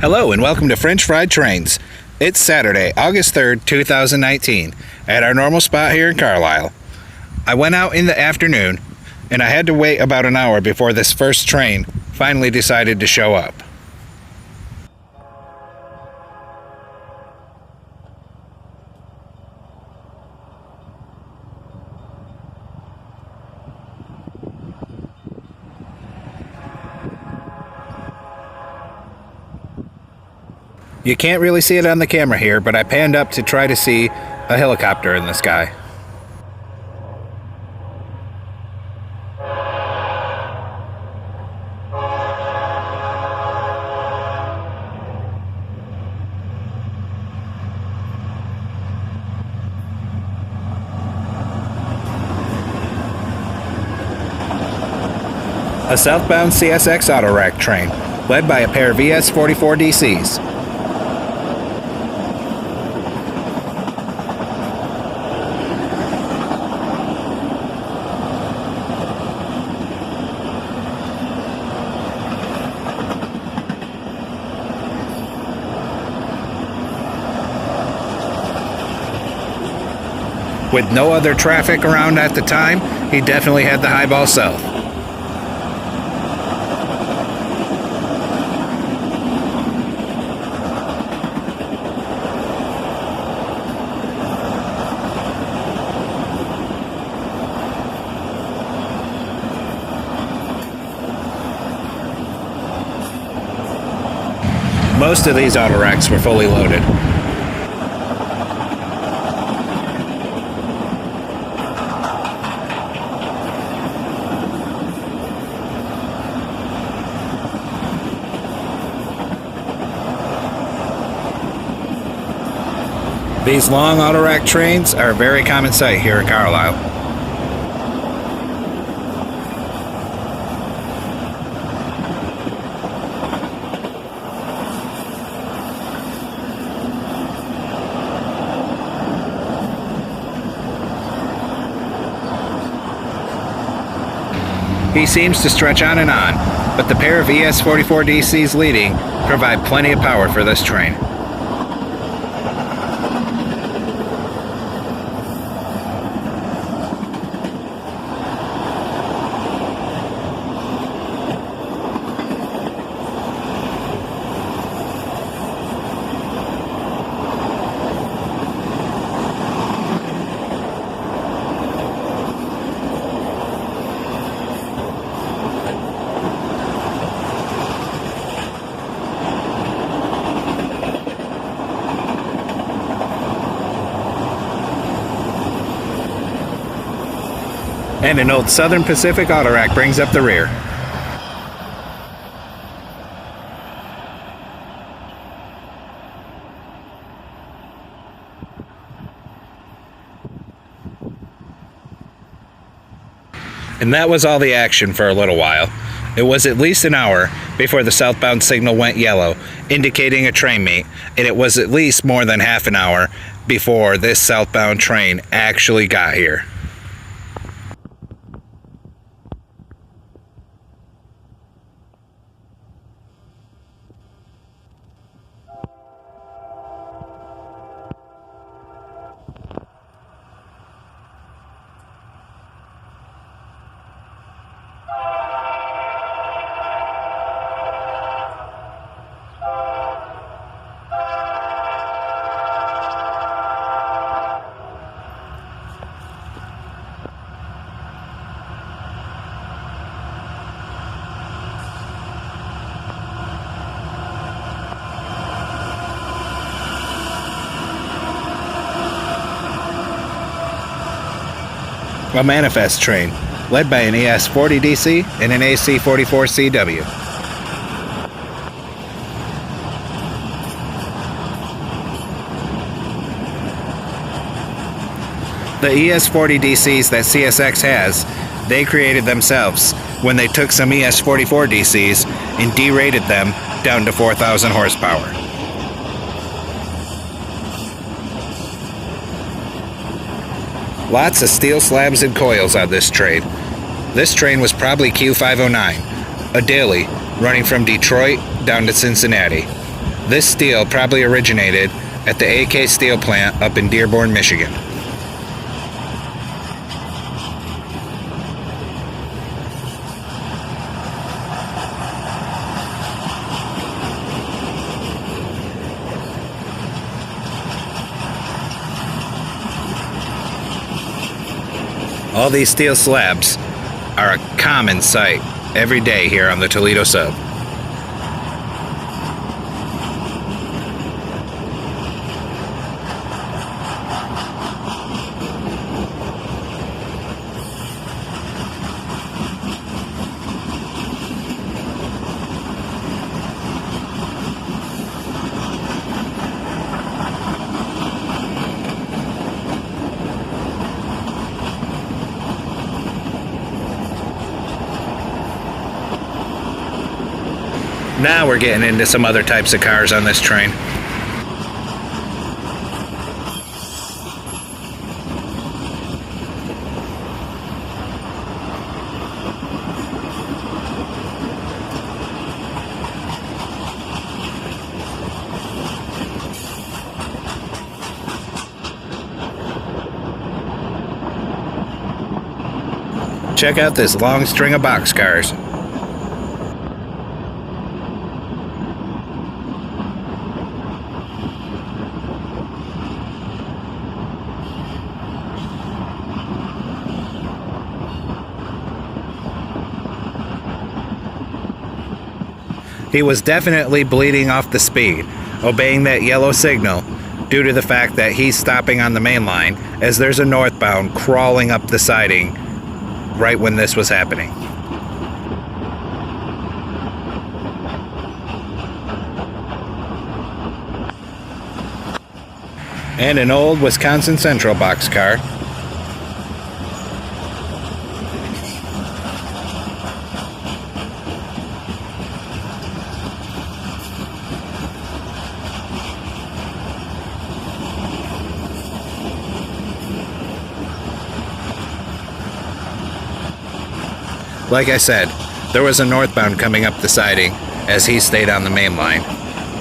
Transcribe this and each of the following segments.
Hello and welcome to French Fried Trains. It's Saturday, August 3rd, 2019, at our normal spot here in Carlisle. I went out in the afternoon, and I had to wait about an hour before this first train finally decided to show up. You can't really see it on the camera here, but I panned up to try to see a helicopter in the sky. A southbound CSX autorack train, led by a pair of sd50-3 DCs. With no other traffic around at the time, he definitely had the highball south. Most of these autoracks were fully loaded. These long autorack trains are a very common sight here at Carlisle. He seems to stretch on and on, but the pair of sd50-3 DCs leading provide plenty of power for this train. And an old Southern Pacific autorack brings up the rear. And that was all the action for a little while. It was at least an hour before the southbound signal went yellow, indicating a train meet, and it was at least more than half an hour before this southbound train actually got here. A manifest train, led by an ES40 DC and an AC44 CW. The ES40 DCs that CSX has, they created themselves when they took some ES44 DCs and derated them down to 4,000 horsepower. Lots of steel slabs and coils on this train. This train was probably Q509, a daily running from Detroit down to Cincinnati. This steel probably originated at the AK Steel plant up in Dearborn, Michigan. All these steel slabs are a common sight every day here on the Toledo sub. Now we're getting into some other types of cars on this train. Check out this long string of boxcars. He was definitely bleeding off the speed, obeying that yellow signal due to the fact that he's stopping on the main line as there's a northbound crawling up the siding right when this was happening. And an old Wisconsin Central boxcar. Like I said, there was a northbound coming up the siding as he stayed on the main line.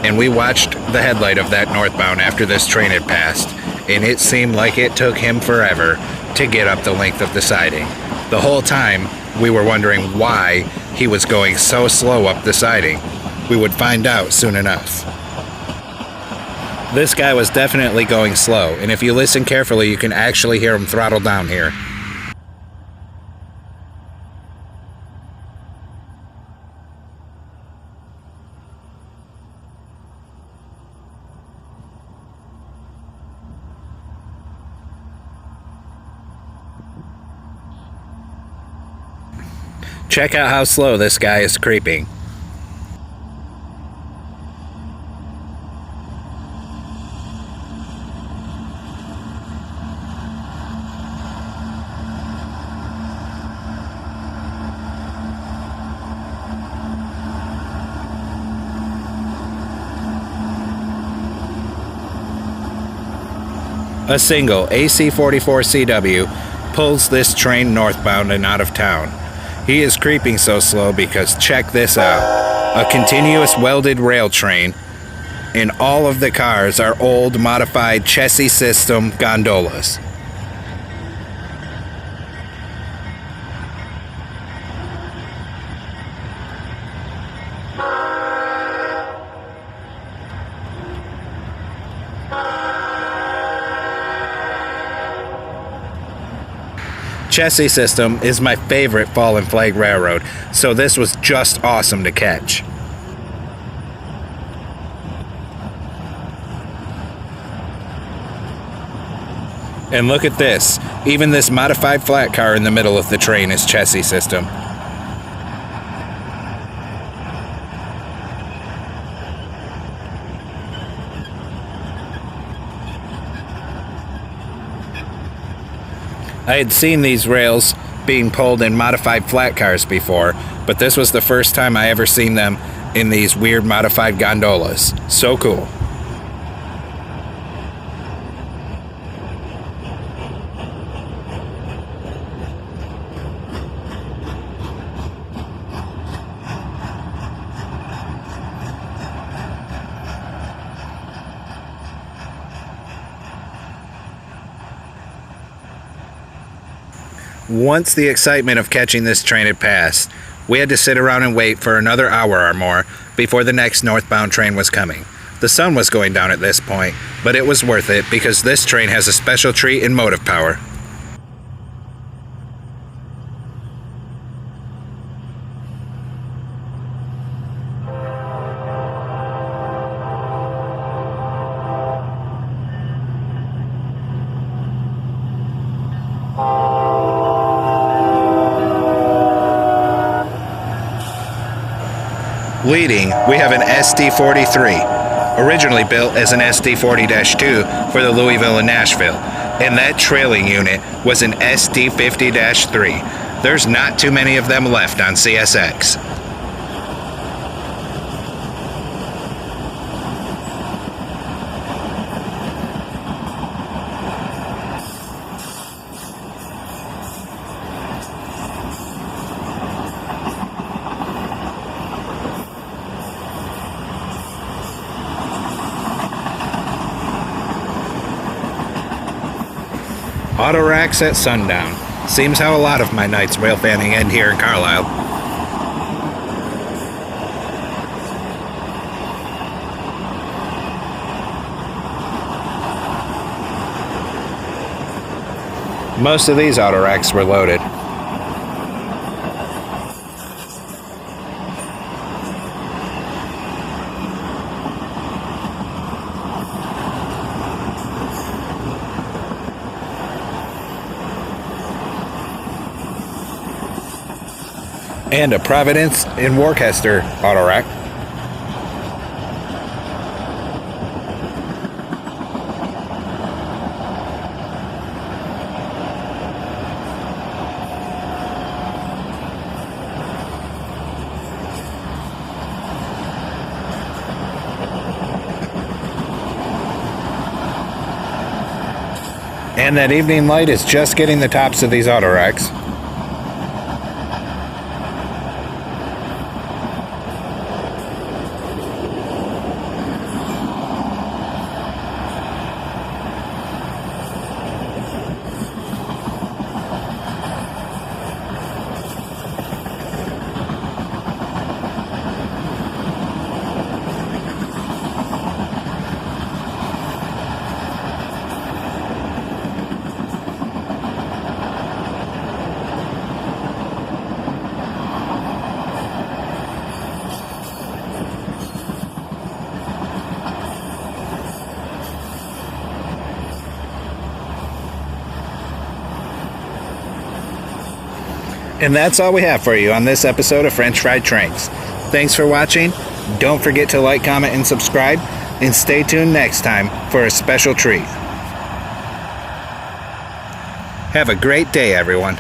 And we watched the headlight of that northbound after this train had passed, and it seemed like it took him forever to get up the length of the siding. The whole time, we were wondering why he was going so slow up the siding. We would find out soon enough. This guy was definitely going slow, and if you listen carefully, you can actually hear him throttle down here. Check out how slow this guy is creeping. A single AC-44CW pulls this train northbound and out of town. He is creeping so slow because check this out. A continuous welded rail train, and all of the cars are old modified Chessie System gondolas. Chessie System is my favorite fallen flag railroad, so this was just awesome to catch. And look at this, even this modified flat car in the middle of the train is Chessie System. I had seen these rails being pulled in modified flat cars before, but this was the first time I ever seen them in these weird modified gondolas. So cool. Once the excitement of catching this train had passed, we had to sit around and wait for another hour or more before the next northbound train was coming. The sun was going down at this point, but it was worth it because this train has a special treat in motive power. Leading, we have an sd50-3, originally built as an sd40-2 for the Louisville and Nashville, and that trailing unit was an sd50-3. There's not too many of them left on CSX. Autoracks at sundown. Seems how a lot of my nights rail fanning end here in Carlisle. Most of these autoracks were loaded. And a Providence in Worcester autorack. And that evening light is just getting the tops of these autoracks. And that's all we have for you on this episode of French Fried Trains. Thanks for watching. Don't forget to like, comment, and subscribe. And stay tuned next time for a special treat. Have a great day, everyone.